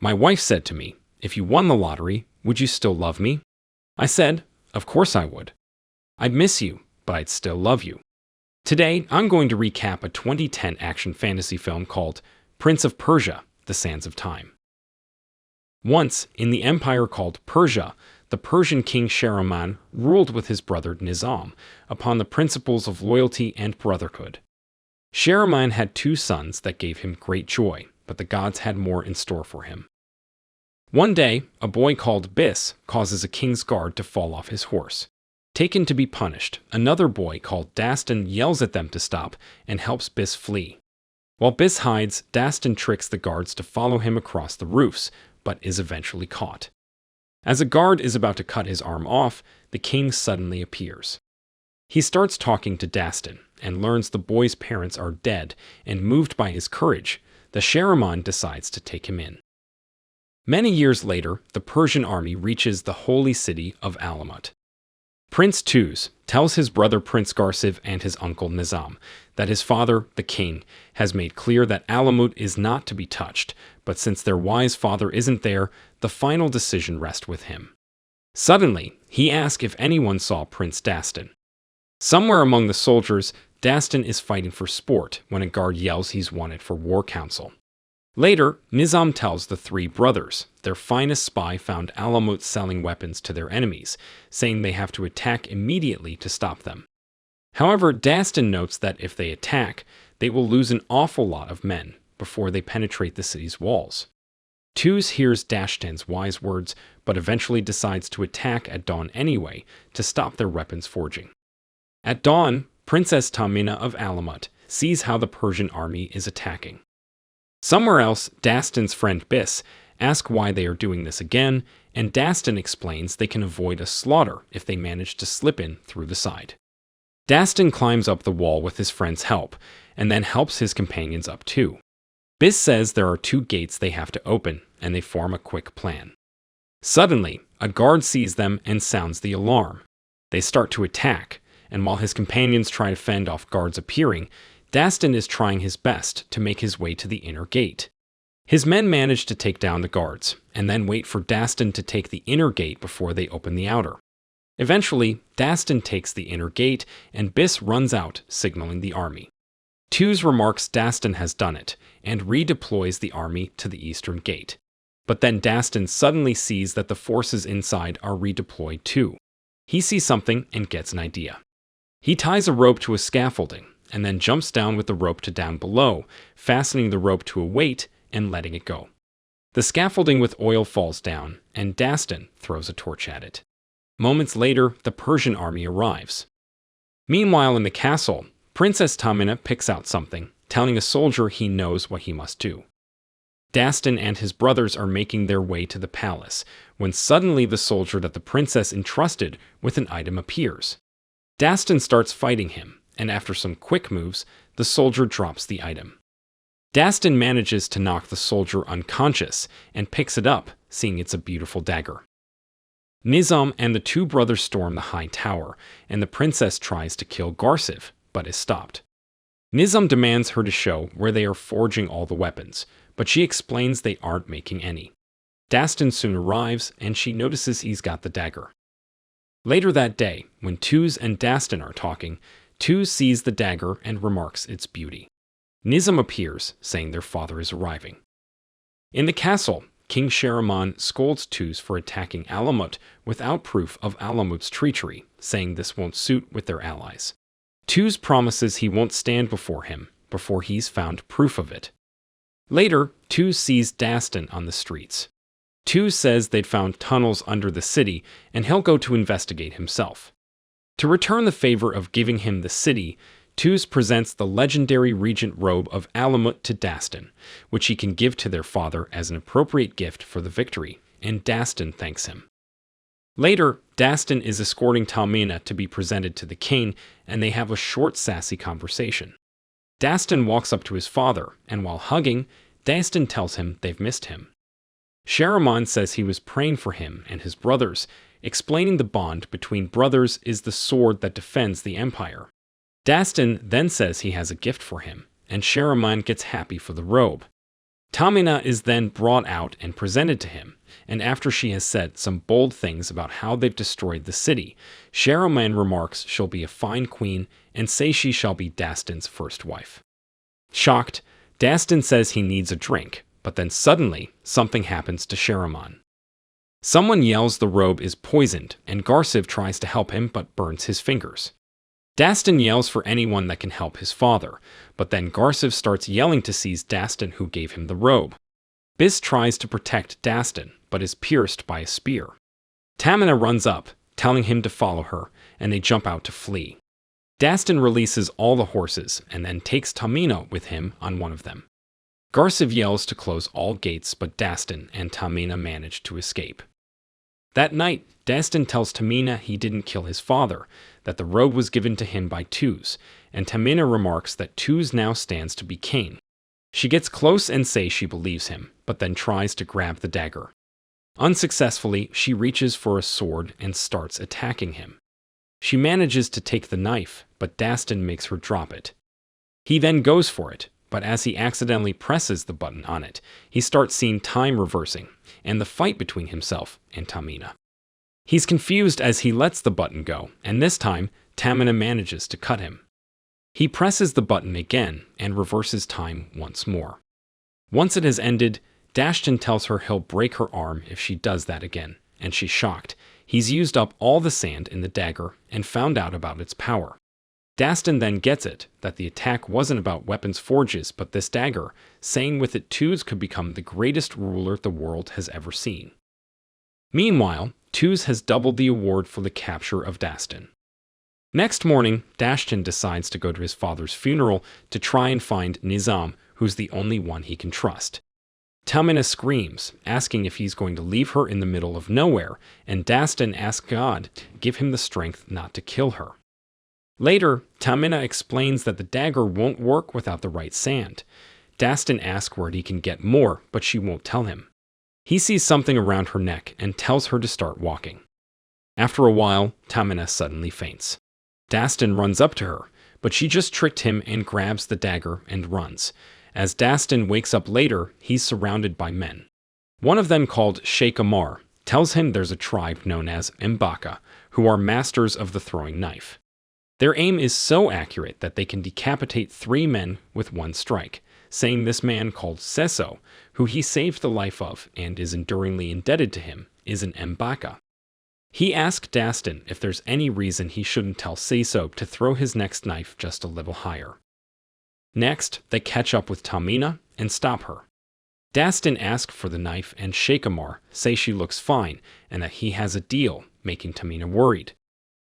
My wife said to me, "If you won the lottery, would you still love me?" I said, "Of course I would. I'd miss you, but I'd still love you." Today, I'm going to recap a 2010 action fantasy film called Prince of Persia: The Sands of Time. Once, in the empire called Persia, the Persian king Sharaman ruled with his brother Nizam upon the principles of loyalty and brotherhood. Sharaman had 2 sons that gave him great joy, but the gods had more in store for him. One day, a boy called Bis causes a king's guard to fall off his horse. Taken to be punished, another boy called Dastan yells at them to stop and helps Bis flee. While Bis hides, Dastan tricks the guards to follow him across the roofs, but is eventually caught. As a guard is about to cut his arm off, the king suddenly appears. He starts talking to Dastan and learns the boy's parents are dead, and moved by his courage, the Sharaman decides to take him in. Many years later, the Persian army reaches the holy city of Alamut. Prince Toussaint tells his brother Prince Garsiv and his uncle Nizam that his father, the king, has made clear that Alamut is not to be touched, but since their wise father isn't there, the final decision rests with him. Suddenly, he asks if anyone saw Prince Dastan. Somewhere among the soldiers, Dastan is fighting for sport when a guard yells he's wanted for war council. Later, Nizam tells the 3 brothers their finest spy found Alamut selling weapons to their enemies, saying they have to attack immediately to stop them. However, Dastan notes that if they attack, they will lose an awful lot of men before they penetrate the city's walls. Toussaint hears Dastan's wise words, but eventually decides to attack at dawn anyway to stop their weapons forging. At dawn, Princess Tamina of Alamut sees how the Persian army is attacking. Somewhere else, Dastan's friend Bis asks why they are doing this again, and Dastan explains they can avoid a slaughter if they manage to slip in through the side. Dastan climbs up the wall with his friend's help, and then helps his companions up too. Bis says there are 2 gates they have to open, and they form a quick plan. Suddenly, a guard sees them and sounds the alarm. They start to attack, and while his companions try to fend off guards appearing, Dastan is trying his best to make his way to the inner gate. His men manage to take down the guards, and then wait for Dastan to take the inner gate before they open the outer. Eventually, Dastan takes the inner gate, and Bis runs out, signaling the army. Toussaint remarks Dastan has done it, and redeploys the army to the eastern gate. But then Dastan suddenly sees that the forces inside are redeployed too. He sees something and gets an idea. He ties a rope to a scaffolding, and then jumps down with the rope to down below, fastening the rope to a weight and letting it go. The scaffolding with oil falls down, and Dastan throws a torch at it. Moments later, the Persian army arrives. Meanwhile, in the castle, Princess Tamina picks out something, telling a soldier he knows what he must do. Dastan and his brothers are making their way to the palace, when suddenly the soldier that the princess entrusted with an item appears. Dastan starts fighting him, and after some quick moves, the soldier drops the item. Dastan manages to knock the soldier unconscious and picks it up, seeing it's a beautiful dagger. Nizam and the 2 brothers storm the high tower, and the princess tries to kill Garsiv, but is stopped. Nizam demands her to show where they are forging all the weapons, but she explains they aren't making any. Dastan soon arrives, and she notices he's got the dagger. Later that day, when Toussaint and Dastan are talking, Toussaint sees the dagger and remarks its beauty. Nizam appears, saying their father is arriving. In the castle, King Sharaman scolds Toussaint for attacking Alamut without proof of Alamut's treachery, saying this won't suit with their allies. Toussaint promises he won't stand before him before he's found proof of it. Later, Toussaint sees Dastan on the streets. Toussaint says they'd found tunnels under the city, and he'll go to investigate himself. To return the favor of giving him the city, Toussaint presents the legendary regent robe of Alamut to Dastan, which he can give to their father as an appropriate gift for the victory, and Dastan thanks him. Later, Dastan is escorting Tamina to be presented to the king, and they have a short, sassy conversation. Dastan walks up to his father, and while hugging, Dastan tells him they've missed him. Sharaman says he was praying for him and his brothers, explaining the bond between brothers is the sword that defends the empire. Dastan then says he has a gift for him, and Sharaman gets happy for the robe. Tamina is then brought out and presented to him, and after she has said some bold things about how they've destroyed the city, Sharaman remarks she'll be a fine queen and says she shall be Dastan's first wife. Shocked, Dastan says he needs a drink, but then suddenly something happens to Sharaman. Someone yells the robe is poisoned, and Garsiv tries to help him but burns his fingers. Dastan yells for anyone that can help his father, but then Garsiv starts yelling to seize Dastan who gave him the robe. Bis tries to protect Dastan, but is pierced by a spear. Tamina runs up, telling him to follow her, and they jump out to flee. Dastan releases all the horses and then takes Tamina with him on one of them. Garsiv yells to close all gates, but Dastan and Tamina manage to escape. That night, Dastan tells Tamina he didn't kill his father, that the robe was given to him by Toussaint, and Tamina remarks that Toussaint now stands to be king. She gets close and says she believes him, but then tries to grab the dagger. Unsuccessfully, she reaches for a sword and starts attacking him. She manages to take the knife, but Dastan makes her drop it. He then goes for it, but as he accidentally presses the button on it, he starts seeing time reversing, and the fight between himself and Tamina. He's confused as he lets the button go, and this time, Tamina manages to cut him. He presses the button again and reverses time once more. Once it has ended, Dastan tells her he'll break her arm if she does that again, and she's shocked. He's used up all the sand in the dagger and found out about its power. Dastan then gets it, that the attack wasn't about weapons forges but this dagger, saying with it Toussaint could become the greatest ruler the world has ever seen. Meanwhile, Toussaint has doubled the award for the capture of Dastan. Next morning, Dastan decides to go to his father's funeral to try and find Nizam, who's the only one he can trust. Tamina screams, asking if he's going to leave her in the middle of nowhere, and Dastan asks God to give him the strength not to kill her. Later, Tamina explains that the dagger won't work without the right sand. Dastan asks where he can get more, but she won't tell him. He sees something around her neck and tells her to start walking. After a while, Tamina suddenly faints. Dastan runs up to her, but she just tricked him and grabs the dagger and runs. As Dastan wakes up later, he's surrounded by men. One of them, called Sheik Amar, tells him there's a tribe known as Mbaka, who are masters of the throwing knife. Their aim is so accurate that they can decapitate 3 men with one strike, saying this man called Seso, who he saved the life of and is enduringly indebted to him, is an Mbaka. He asked Dastan if there's any reason he shouldn't tell Seso to throw his next knife just a little higher. Next, they catch up with Tamina and stop her. Dastan asks for the knife and Sheik Amar say she looks fine and that he has a deal, making Tamina worried.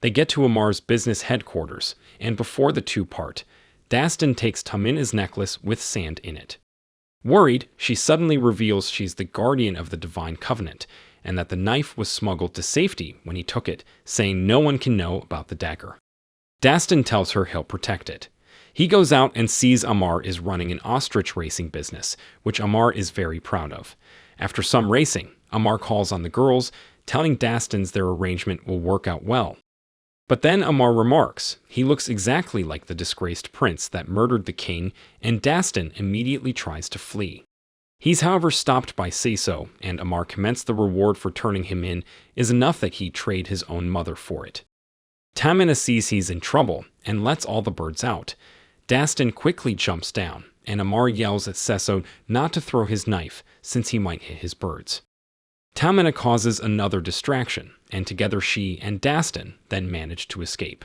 They get to Amar's business headquarters, and before the two part, Dastan takes Tamina's necklace with sand in it. Worried, she suddenly reveals she's the guardian of the Divine Covenant, and that the knife was smuggled to safety when he took it, saying no one can know about the dagger. Dastan tells her he'll protect it. He goes out and sees Amar is running an ostrich racing business, which Amar is very proud of. After some racing, Amar calls on the girls, telling Dastan their arrangement will work out well. But then Amar remarks he looks exactly like the disgraced prince that murdered the king, and Dastan immediately tries to flee. He's however stopped by Seso, and Amar comments the reward for turning him in is enough that he trade his own mother for it. Tamina sees he's in trouble and lets all the birds out. Dastan quickly jumps down, and Amar yells at Seso not to throw his knife since he might hit his birds. Tamina causes another distraction, and together she and Dastan then manage to escape.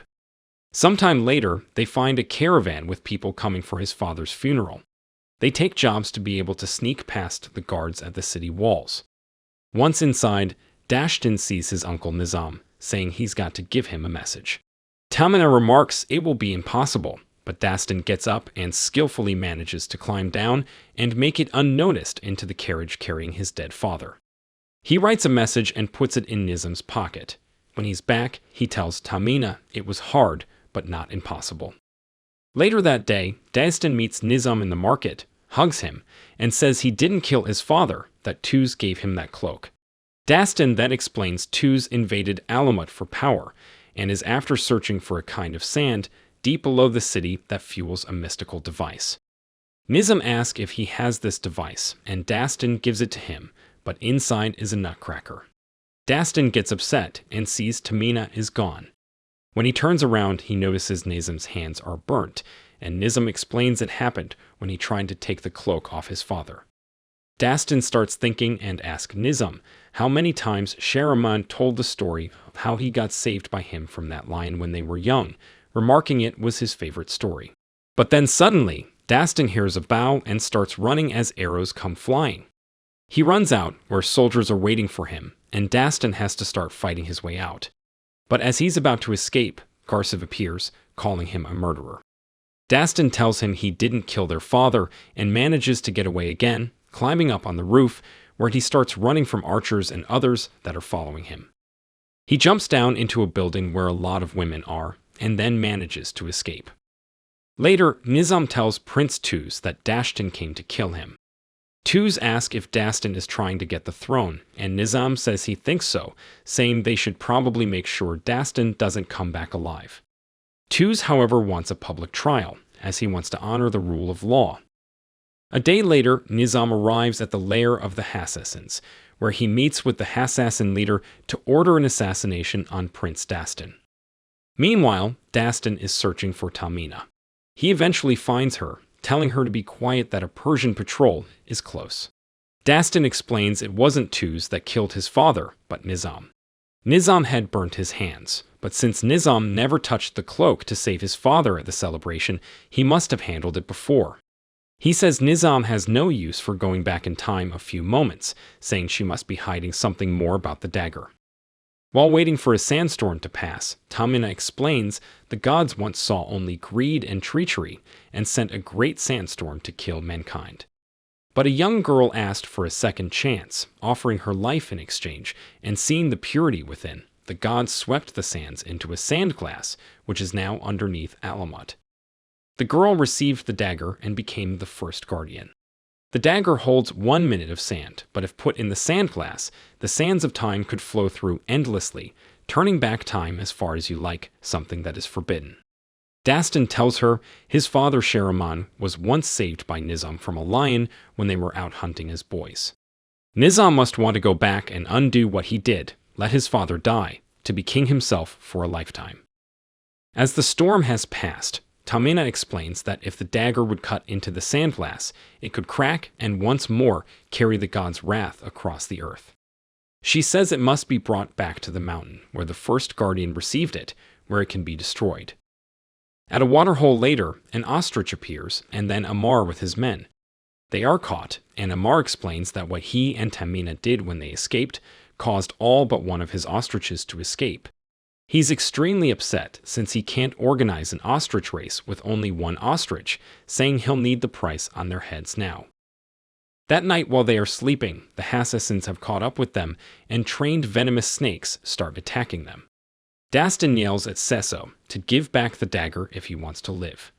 Sometime later, they find a caravan with people coming for his father's funeral. They take jobs to be able to sneak past the guards at the city walls. Once inside, Dastan sees his uncle Nizam, saying he's got to give him a message. Tamina remarks it will be impossible, but Dastan gets up and skillfully manages to climb down and make it unnoticed into the carriage carrying his dead father. He writes a message and puts it in Nizam's pocket. When he's back, he tells Tamina it was hard, but not impossible. Later that day, Dastan meets Nizam in the market, hugs him, and says he didn't kill his father, that Toussaint gave him that cloak. Dastan then explains Toussaint invaded Alamut for power, and is after searching for a kind of sand deep below the city that fuels a mystical device. Nizam asks if he has this device, and Dastan gives it to him, but inside is a nutcracker. Dastan gets upset and sees Tamina is gone. When he turns around, he notices Nizam's hands are burnt, and Nizam explains it happened when he tried to take the cloak off his father. Dastan starts thinking and asks Nizam how many times Sharaman told the story of how he got saved by him from that lion when they were young, remarking it was his favorite story. But then suddenly, Dastan hears a bow and starts running as arrows come flying. He runs out where soldiers are waiting for him, and Dastan has to start fighting his way out. But as he's about to escape, Garsiv appears, calling him a murderer. Dastan tells him he didn't kill their father and manages to get away again, climbing up on the roof, where he starts running from archers and others that are following him. He jumps down into a building where a lot of women are, and then manages to escape. Later, Nizam tells Prince Toussaint that Dastan came to kill him. Toussaint asks if Dastan is trying to get the throne, and Nizam says he thinks so, saying they should probably make sure Dastan doesn't come back alive. Toussaint, however, wants a public trial, as he wants to honor the rule of law. A day later, Nizam arrives at the lair of the Hassassins, where he meets with the Hassassin leader to order an assassination on Prince Dastan. Meanwhile, Dastan is searching for Tamina. He eventually finds her, telling her to be quiet that a Persian patrol is close. Dastan explains it wasn't Toussaint that killed his father, but Nizam. Nizam had burnt his hands, but since Nizam never touched the cloak to save his father at the celebration, he must have handled it before. He says Nizam has no use for going back in time a few moments, saying she must be hiding something more about the dagger. While waiting for a sandstorm to pass, Tamina explains the gods once saw only greed and treachery and sent a great sandstorm to kill mankind. But a young girl asked for a second chance, offering her life in exchange, and seeing the purity within, the gods swept the sands into a sand glass, which is now underneath Alamut. The girl received the dagger and became the first guardian. The dagger holds 1 minute of sand, but if put in the sand glass, the sands of time could flow through endlessly, turning back time as far as you like, something that is forbidden. Dastan tells her his father Sharaman was once saved by Nizam from a lion when they were out hunting as boys. Nizam must want to go back and undo what he did, let his father die, to be king himself for a lifetime. As the storm has passed, Tamina explains that if the dagger would cut into the sandglass, it could crack and once more carry the god's wrath across the earth. She says it must be brought back to the mountain, where the first guardian received it, where it can be destroyed. At a waterhole later, an ostrich appears, and then Amar with his men. They are caught, and Amar explains that what he and Tamina did when they escaped caused all but one of his ostriches to escape. He's extremely upset since he can't organize an ostrich race with only one ostrich, saying he'll need the price on their heads now. That night while they are sleeping, the Hassassins have caught up with them, and trained venomous snakes start attacking them. Dastan yells at Seso to give back the dagger if he wants to live.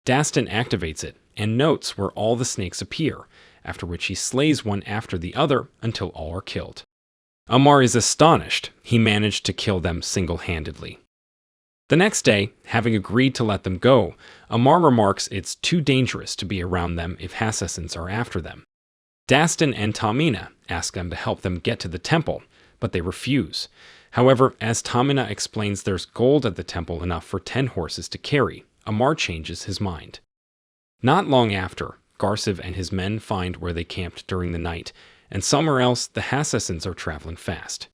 Dastan activates it and notes where all the snakes appear, after which he slays one after the other until all are killed. Amar is astonished he managed to kill them single-handedly. The next day, having agreed to let them go, Amar remarks it's too dangerous to be around them if Hassassins are after them. Dastan and Tamina ask them to help them get to the temple, but they refuse. However, as Tamina explains there's gold at the temple enough for 10 horses to carry, Amar changes his mind. Not long after, Garsiv and his men find where they camped during the night, and somewhere else the Hassassins are traveling fast.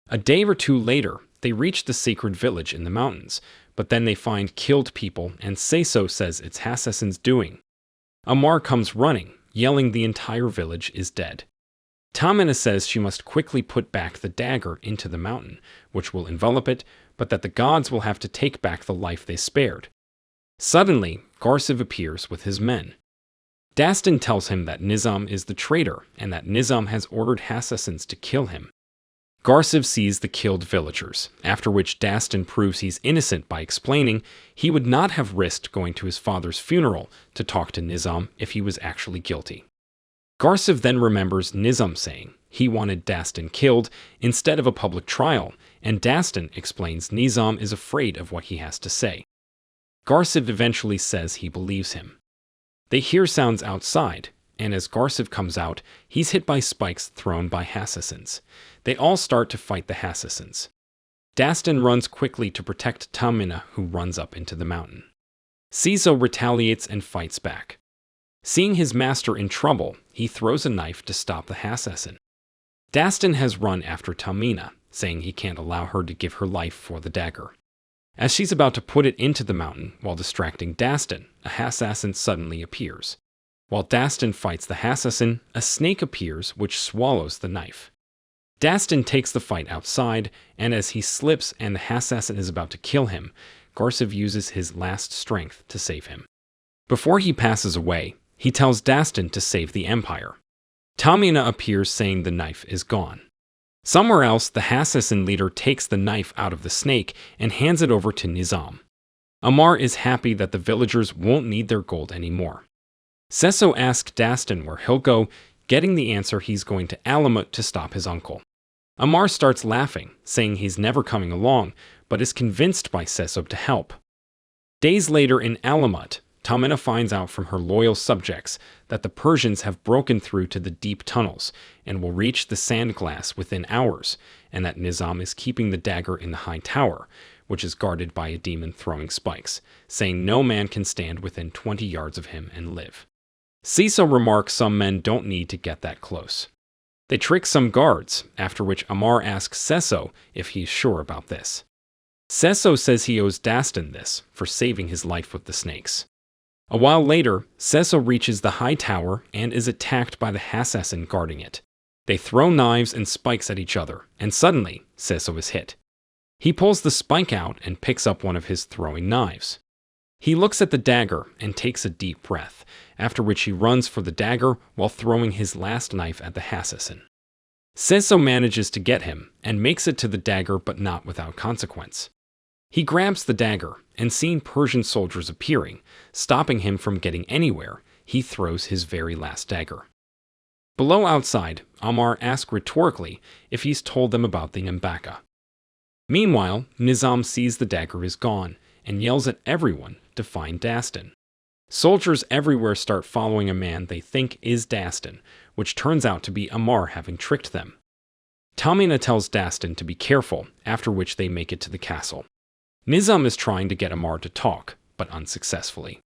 A day or two later, they reach the sacred village in the mountains, but then they find killed people, and Seso says it's Hassassin's doing. Amar comes running, yelling the entire village is dead. Tamina says she must quickly put back the dagger into the mountain, which will envelop it, but that the gods will have to take back the life they spared. Suddenly, Garsiv appears with his men. Dastan tells him that Nizam is the traitor, and that Nizam has ordered Hassassins to kill him. Garsiv sees the killed villagers, after which Dastan proves he's innocent by explaining he would not have risked going to his father's funeral to talk to Nizam if he was actually guilty. Garsiv then remembers Nizam saying he wanted Dastan killed instead of a public trial, and Dastan explains Nizam is afraid of what he has to say. Garsiv eventually says he believes him. They hear sounds outside, and as Garsiv comes out, he's hit by spikes thrown by Hassasins. They all start to fight the Hassasins. Dastan runs quickly to protect Tamina, who runs up into the mountain. Seso retaliates and fights back. Seeing his master in trouble, he throws a knife to stop the Hassassin. Dastan has run after Tamina, saying he can't allow her to give her life for the dagger. As she's about to put it into the mountain while distracting Dastan, a Hassassin suddenly appears. While Dastan fights the Hassassin, a snake appears which swallows the knife. Dastan takes the fight outside, and as he slips and the Hassassin is about to kill him, Garsiv uses his last strength to save him. Before he passes away, he tells Dastan to save the Empire. Tamina appears saying the knife is gone. Somewhere else, the Hassassin leader takes the knife out of the snake and hands it over to Nizam. Amar is happy that the villagers won't need their gold anymore. Seso asks Dastan where he'll go, getting the answer he's going to Alamut to stop his uncle. Amar starts laughing, saying he's never coming along, but is convinced by Seso to help. Days later in Alamut, Tamina finds out from her loyal subjects that the Persians have broken through to the deep tunnels and will reach the sand glass within hours, and that Nizam is keeping the dagger in the high tower, which is guarded by a demon throwing spikes, saying no man can stand within 20 yards of him and live. Seso remarks some men don't need to get that close. They trick some guards, after which Amar asks Seso if he's sure about this. Seso says he owes Dastan this for saving his life with the snakes. A while later, Seso reaches the high tower and is attacked by the Hassassin guarding it. They throw knives and spikes at each other, and suddenly, Seso is hit. He pulls the spike out and picks up one of his throwing knives. He looks at the dagger and takes a deep breath, after which he runs for the dagger while throwing his last knife at the Hassassin. Seso manages to get him and makes it to the dagger, but not without consequence. He grabs the dagger, and seeing Persian soldiers appearing, stopping him from getting anywhere, he throws his very last dagger. Below outside, Amar asks rhetorically if he's told them about the Nambaka. Meanwhile, Nizam sees the dagger is gone, and yells at everyone to find Dastan. Soldiers everywhere start following a man they think is Dastan, which turns out to be Amar having tricked them. Tamina tells Dastan to be careful, after which they make it to the castle. Nizam is trying to get Amar to talk, but unsuccessfully.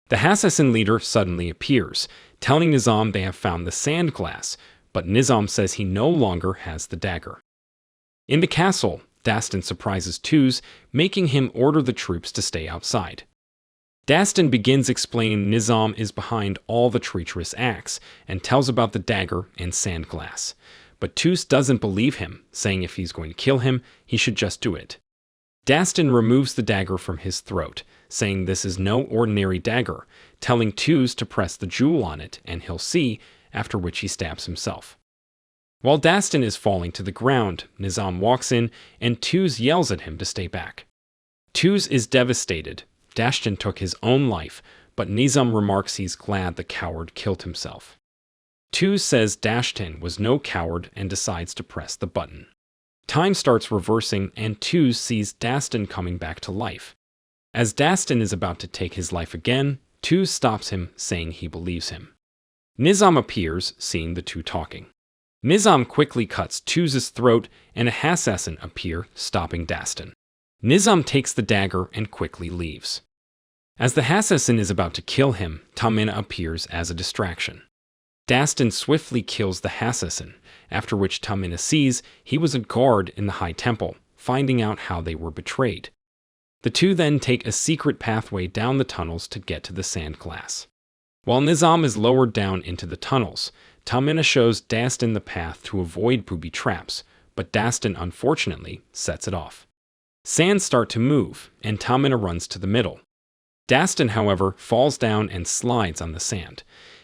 The Hassassin leader suddenly appears, telling Nizam they have found the sand glass, but Nizam says he no longer has the dagger. In the castle, Dastan surprises Toussaint, making him order the troops to stay outside. Dastan begins explaining Nizam is behind all the treacherous acts, and tells about the dagger and sand glass. But Toussaint doesn't believe him, saying if he's going to kill him, he should just do it. Dastan removes the dagger from his throat, saying this is no ordinary dagger, telling Toussaint to press the jewel on it and he'll see, after which he stabs himself. While Dastan is falling to the ground, Nizam walks in and Toussaint yells at him to stay back. Toussaint is devastated. Dastan took his own life, but Nizam remarks he's glad the coward killed himself. Toussaint says Dastan was no coward and decides to press the button. Time starts reversing and Toussaint sees Dastan coming back to life. As Dastan is about to take his life again, Toussaint stops him, saying he believes him. Nizam appears, seeing the two talking. Nizam quickly cuts Toussaint's throat and a Hassassin appear, stopping Dastan. Nizam takes the dagger and quickly leaves. As the Hassassin is about to kill him, Tamina appears as a distraction. Dastan swiftly kills the Hassassin, after which Tamina sees he was a guard in the High Temple, finding out how they were betrayed. The two then take a secret pathway down the tunnels to get to the sand glass. While Nizam is lowered down into the tunnels, Tamina shows Dastan the path to avoid booby traps, but Dastan unfortunately sets it off. Sands start to move, and Tamina runs to the middle. Dastan, however, falls down and slides on the sand.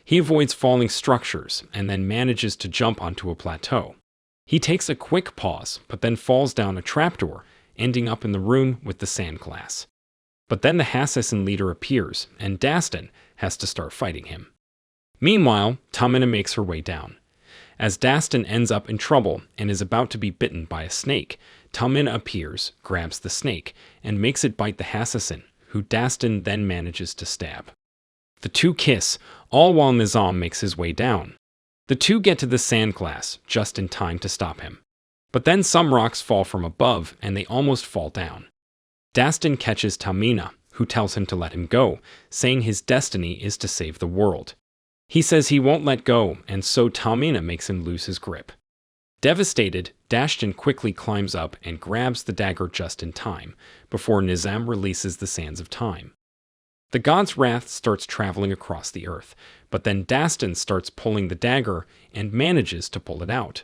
He avoids falling structures and then manages to jump onto a plateau. He takes a quick pause, but then falls down a trapdoor, ending up in the room with the sand glass. But then the Hassassin leader appears, and Dastan has to start fighting him. Meanwhile, Tamina makes her way down. As Dastan ends up in trouble and is about to be bitten by a snake, Tamina appears, grabs the snake, and makes it bite the Hassassin, who Dastan then manages to stab. The two kiss, all while Nizam makes his way down. The two get to the sand glass just in time to stop him. But then some rocks fall from above and they almost fall down. Dastan catches Tamina, who tells him to let him go, saying his destiny is to save the world. He says he won't let go, and so Tamina makes him lose his grip. Devastated, Dastan quickly climbs up and grabs the dagger just in time, before Nizam releases the sands of time. The god's wrath starts traveling across the earth, but then Dastan starts pulling the dagger and manages to pull it out.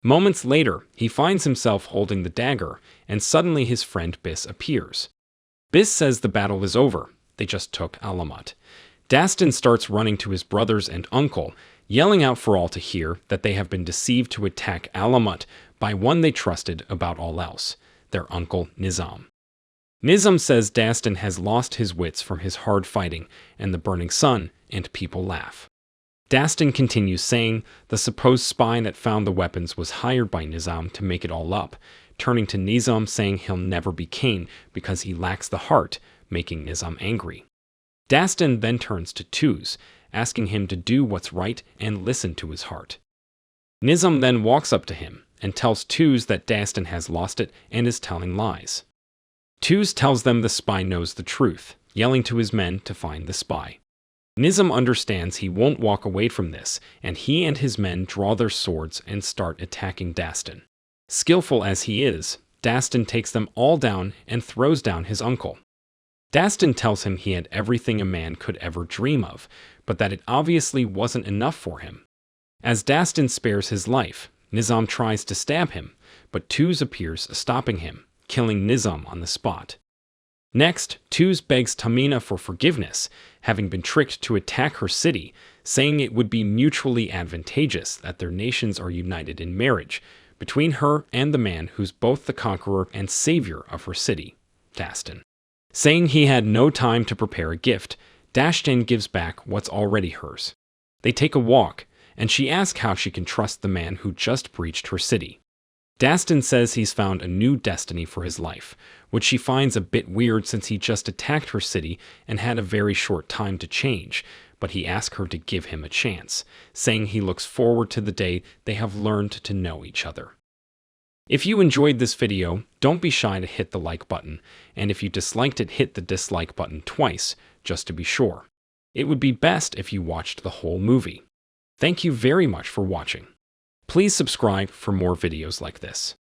Moments later, he finds himself holding the dagger, and suddenly his friend Biss appears. Biss says the battle is over, they just took Alamat. Dastan starts running to his brothers and uncle, yelling out for all to hear that they have been deceived to attack Alamat by one they trusted about all else, their uncle Nizam. Nizam says Dastan has lost his wits from his hard fighting and the burning sun, and people laugh. Dastan continues saying the supposed spy that found the weapons was hired by Nizam to make it all up, turning to Nizam saying he'll never be king because he lacks the heart, making Nizam angry. Dastan then turns to Toussaint, asking him to do what's right and listen to his heart. Nizam then walks up to him and tells Toussaint that Dastan has lost it and is telling lies. Toussaint tells them the spy knows the truth, yelling to his men to find the spy. Nizam understands he won't walk away from this, and he and his men draw their swords and start attacking Dastan. Skillful as he is, Dastan takes them all down and throws down his uncle. Dastan tells him he had everything a man could ever dream of, but that it obviously wasn't enough for him. As Dastan spares his life, Nizam tries to stab him, but Toussaint appears, stopping him, killing Nizam on the spot. Next, Toussaint begs Tamina for forgiveness, having been tricked to attack her city, saying it would be mutually advantageous that their nations are united in marriage, between her and the man who's both the conqueror and savior of her city, Dastan. Saying he had no time to prepare a gift, Dastan gives back what's already hers. They take a walk, and she asks how she can trust the man who just breached her city. Dastan says he's found a new destiny for his life, which she finds a bit weird since he just attacked her city and had a very short time to change, but he asks her to give him a chance, saying he looks forward to the day they have learned to know each other. If you enjoyed this video, don't be shy to hit the like button, and if you disliked it, hit the dislike button twice, just to be sure. It would be best if you watched the whole movie. Thank you very much for watching. Please subscribe for more videos like this.